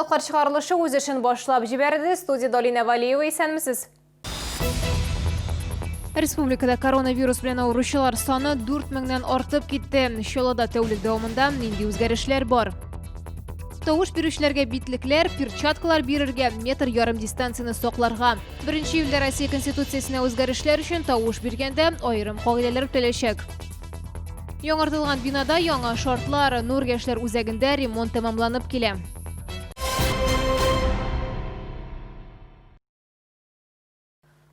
Жаңалықтар шығарылышы өз ішін башлап жіберді. Студияда Алина Валиева, исәнмісіз? Республикада коронавирус белән авыручылар саны 4000-нән артып китте. Шолада тәүлек дәвамында нинди үзгәрешләр бар? Тавыш бирүчеләргә битлекләр, перчаткалар бирергә, метр ярым дистанцияны сакларга. 1 июльдә Россия Конституциясенә үзгәрешләр өчен тавыш биргәндә аерым кагыйдәләр үтәләчәк. Яңартылган бинада яңа шартлар, Нур яшьләр үзәгендә ремонт тәмамланып килә.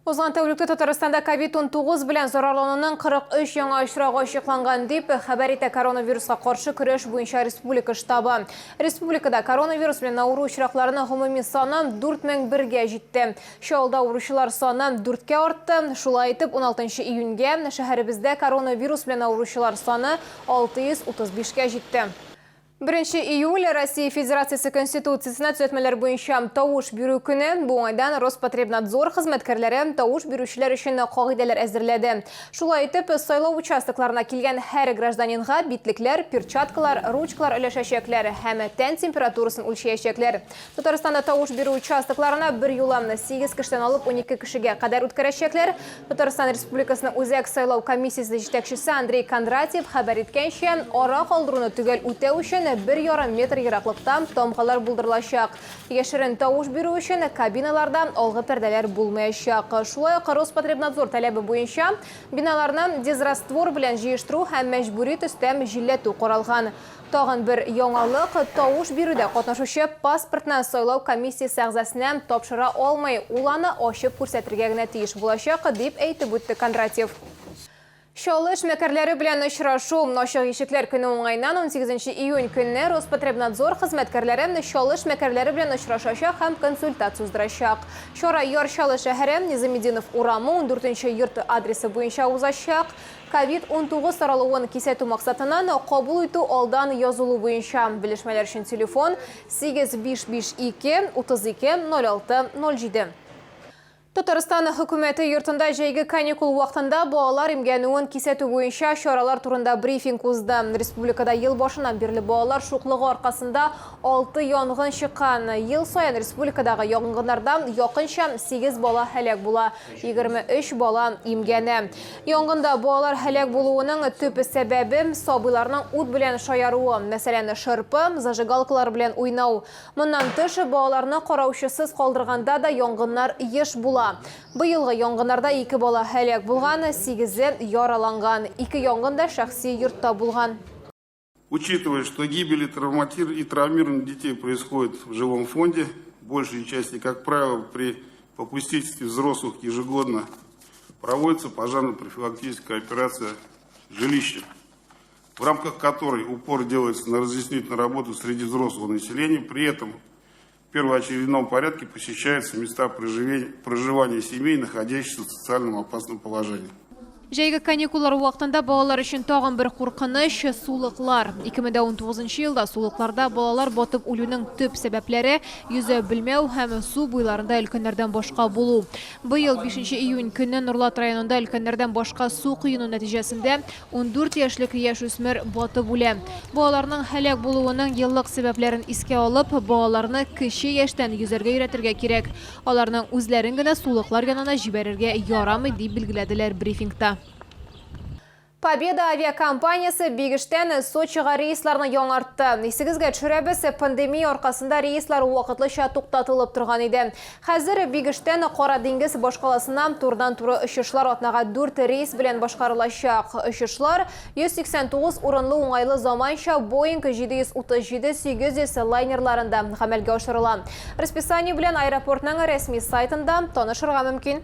Узган тәүлектә Татарстанда COVID-19 белән зарарлануның 43 яңа очрагы ачыкланган дип хәбәр итә коронавируска каршы көрәш буенча республика штабы. Республикада коронавирус белән авыру очракларының гомуми саны 4001-гә җитте. Шулда авыручылар саны 4-кә артты. Шулай итеп 16 июньгә шәһәребездә коронавирус белән авыручылар саны 635-кә җитте. 1 июль Россия Федерациясы Конституциясына төзәтмәләр буенча тавыш бирү көне бу уңайдан Роспотребнадзор хезмәткәрләре тавыш бирүчеләр өчен кагыйдәләр әзерләде. Шулай итеп, сайлау участокларына килгән һәр гражданинга битлекләр, перчаткалар, ручкалар өләшәчәкләр һәм тән температурасын үлчәячәкләр. Татарстанда тавыш бирү участокларына 1 юлламны 8 кешедән алып 12 кешегә кадәр үткәрәчәкләр. Татарстан Республикасының үзәк сайлау комиссиясе җитәкчесе Андрей Кондратьев хәбәр иткәнчә, ара калдыруны түгел үтәү өчен 1,5 метр ераклыктан тамгалар булдырылачак. Яшерен тавыш бирү өчен кабиналарда алгы пәрдәләр булмаячак. Шулай ук Роспотребнадзор таләбе буенча биналарны дезраствор белән җыештыру һәм мәҗбүри төстәм җилләтү каралган. Тагын бер яңалык, тавыш бирүдә катнашучы паспортны сайлау комиссиясе әгъзасына тапшыра алмый, ул аны ачып күрсәтергә генә тиеш булачак, дип әйтеп үтте Кондратьев. Шалыш мәкәрләре белән очрашу ачык ишекләр көне уңайнан 18 июнь көнне Роспотребнадзор хезмәткәрләре шалыш мәкәрләре белән очрашачак һәм консультация уздырачак. Чара Яр-Чаллы шәһәре, Низамеддинов урамы 14-нче йорт адресы буенча узачак. COVID-19 таралуын кисәтү максатыннан кабул итү алдан язылу буенча белешмәләр өчен телефон 8552 32 06 07. Татарстан хөкүмәте йортында җәйге каникул вакытында балалар имгәнүен кисәтү буенча чаралар турында брифинг узды. Республикада ел башыннан бирле балалар шуклыгы аркасында 6 янгын чыккан. Ел саен республикадагы янгыннардан якынча 8 бала һәлак була, 23 бала имгәнә. Янгында балалар һәлак булуының төп сәбәбе сабыйларның ут белән шаяруы, мәсәлән, шырпы, зажигалкалар белән уйнау. Моннан тыш балаларны караучысыз калдырганда да янгыннар еш була. Быелгы янгыннарда 2 бала һәлак булган, 8-е яраланган. 2 янгында шәхси йортта булган. Учитывая, что гибель и травмирование детей происходит в жилом фонде, большей части, как правило, при попустительстве взрослых ежегодно проводится пожарно-профилактическая операция жилища, в рамках которой упор делается на разъяснительную работу среди взрослого населения, при этом в первоочередном порядке посещаются места проживания семей, находящихся в социальном опасном положении. Җәйге каникуллар вакытында балалар өчен тагын бер куркыныч сулыклар. 2019 елда сулыкларда балалар батып үлүнең төп сәбәпләре йөзә белмәү һәм су буйларында өлкәннәрдән башка булу. Быел 5 июнь көнне Нурлат районында өлкәннәрдән башка су коену нәтиҗәсендә 14 яшьлек яшүсмер батып үлә. Балаларның һәлак булуының еллык сәбәпләрен искә алып, балаларны кече яшьтән йөзәргә өйрәтергә кирәк. Аларның үзләрен генә сулыклар янына җибәрергә ярамый дип билгеләделәр брифингта. Победа авиакомпаниясы Бигештән Сочига рейсларны яңартты. Исегезгә төшерәбез, пандемия аркасында рейслар вакытлыча туктатылып торган иде. Хәзер Бигештән Кара диңгез башкаласыннан турдан-туры очышлар атнага 4 рейс белән башкарылачак. Очышлар 189 урынлы уңайлы заманча Boeing 737-800 лайнерларында гамәлгә ашырыла. Расписание белән аэропортның рәсми сайтында танышырга мөмкин.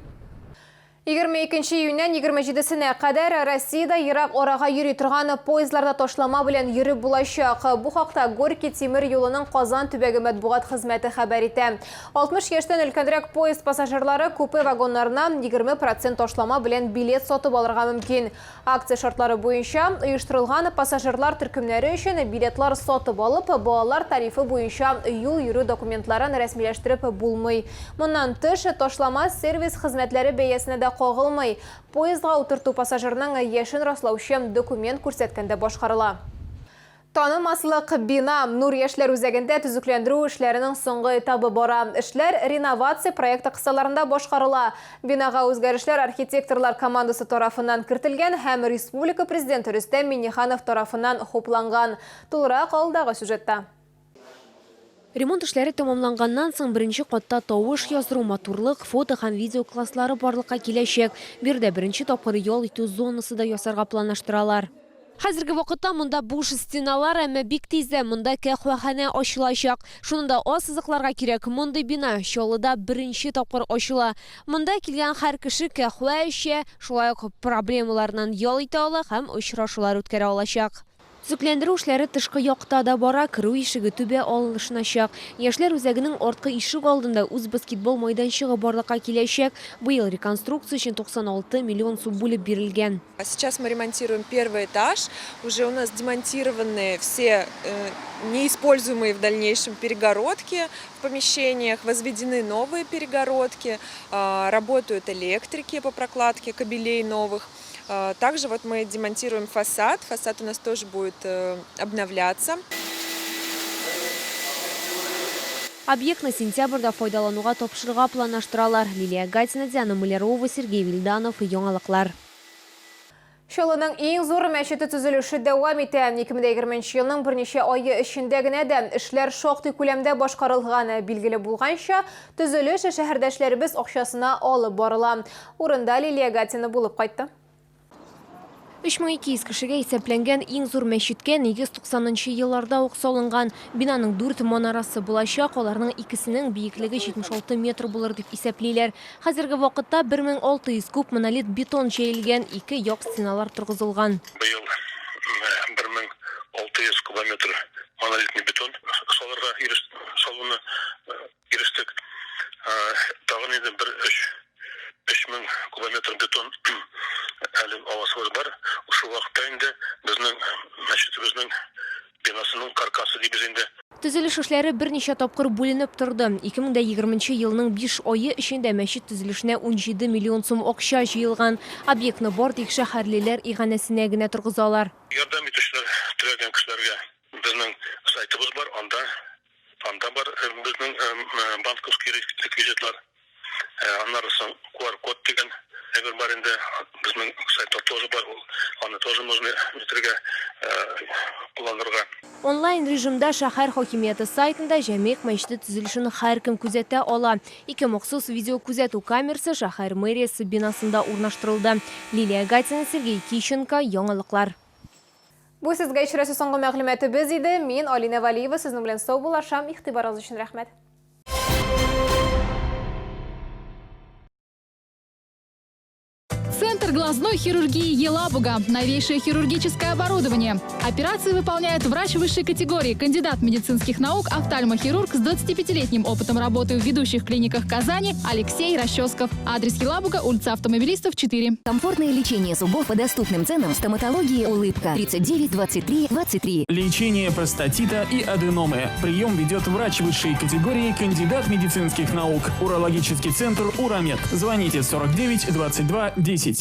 22 июньнән 27-сенә кадәр Россиядә ерак арага йөри торган поездларда ташлама белән йөреп булачак. Бу хакта Горький тимер юлының Казан төбәге матбугат хезмәте хәбәр итә. 60 яшьтән өлкәнрәк поезд пассажирлары купе вагоннарына 20% ташлама белән билет сатып алырга мөмкин. Акция шартлары буенча оештырылган пассажирлар төркемнәре өчен билетлар сатып алып, балалар тарифы буенча юл йөрү документларын рәсмиләштереп булмый. Моннан тыш ташлама сервис хезмәтләре бәясенә дә кагылмый. Поездга утырту пассажирның яшен раслаучы документ күрсәткәндә башкарыла. Tanınmaslıq bina Nur Yaşlar üzerinde tüzüklendiriu işlerinin soңғы etapı bora. İşler renovasiya proyekti kısalarında boşkarıla. Binaga özgärişler arxitektorlar komandası tarafından kirtilgen hem Respublika Prezidenti Rüstem Minnihanov tarafından hoplangan. Толырак алдағы сюжетта. Ремонт эшләре тамамланганнан соң беренче катта тавыш яздыру, матурлык, фото һәм видео класслары барлыкка киләчәк. Бирдә беренче тапкыр ял итү зонасы да ясарга планлаштыралар. Хәзерге вакытта монда буш стеналар, әмма бик тиздә монда каһвәханә ачылачак. Шунда аз сызыкларга кирәк. Монда бина Чаллыда беренче тапкыр ачыла. Монда килгән һәр кеше каһвә эчә, шулай ук проблемалардан ял итә ала һәм очрашулар үткәрә алачак. Төзекләндерү эшләре тышкы якта да бара, керү ишеге түбә алынышначак. Яшьләр үзәгенең арткы ишек алдында үз баскетбол майданчыгы барлыкка киләчәк. Быел реконструкция өчен 96 миллион сум бүлеп бирелгән. Сейчас мы ремонтируем первый этаж. Уже у нас демонтированы все неиспользуемые в дальнейшем перегородки в помещениях, возведены новые перегородки, работают электрики по прокладке кабелей новых. Также вот мы демонтируем фасад. Фасад у нас тоже будет обновляться. Объектны сентябрьдә файдалануга тапшырырга планлаштыралар. Лилия Гатина, Диана Малярова, Сергей Вильданов, яңалыклар. Чаллының ең зор мәчеті түзіліші дәвам итә. 2020 елның бірнеше айы ішінде генә дә эшләр шактый күләмдә башкарылганы билгеле булганча, төзелеш шәһәрдәшләребез акчасына алып барыла. Урында Лилия Гатина булып кайтты. 3200 кешегә исәпләнгән иң зур мәчеткә 1990 елларда ук салынган. Бинаның 4 манарасы булачак, аларның икесенең биеклеге 76 метр булыр дип исәплиләр. Хәзерге вакытта 1600 куб монолит бетон чәелгән, 2 як стеналар торгызылган. Быел 1600 кубометр монолитный бетон салырга салуны ирештек. Тагын инде 3000 кубометр бетон әле авасы бар. Ошол вакытта инде безнең мәчетебезнең бинасының каркасы дибез инде. Төзелеш эшләре берничә тапкыр бүленеп торды. 2020 елның 5 айы эчендә мәчет төзелешенә 17 миллион сум акча җыелган. Объектны бар тик шәһәрлеләр иганәсенә генә торгызалар. Ярдәм итүчеләр теләгән кешеләргә безнең сайтыбыз бар, анда бар безнең банковский реквизитлар. Аннары соң QR-код дигән әгәр бар инде безнең сайтта тоже бар, аны тоже можно метргә кулланырга. Онлайн режимда шәһәр хакимияте сайтында җәмигъ мәчете төзелешен һәркем күзәтә ала. 2 махсус видео күзәтү камерасы шәһәр мэриясе бинасында урнаштырылды. Лилия Гатина, Сергей Кищенко, яңалыклар. Бу сезгә ишрәсе соңгы мәгълүматыбыз иде. Мин Алина Валиева, сезнең белән сау булашам. Игътибарыгыз өчен рәхмәт. Центр глазной хирургии Елабуга. Новейшее хирургическое оборудование. Операции выполняет врач высшей категории, кандидат медицинских наук, офтальмохирург с 25-летним опытом работы в ведущих клиниках Казани Алексей Расческов. Адрес Елабуга, улица Автомобилистов, 4. Комфортное лечение зубов по доступным ценам. Стоматология «Улыбка». 39 23 23. Лечение простатита и аденомы. Прием ведет врач высшей категории, кандидат медицинских наук. Урологический центр «Урамед». Звоните 49 22 10.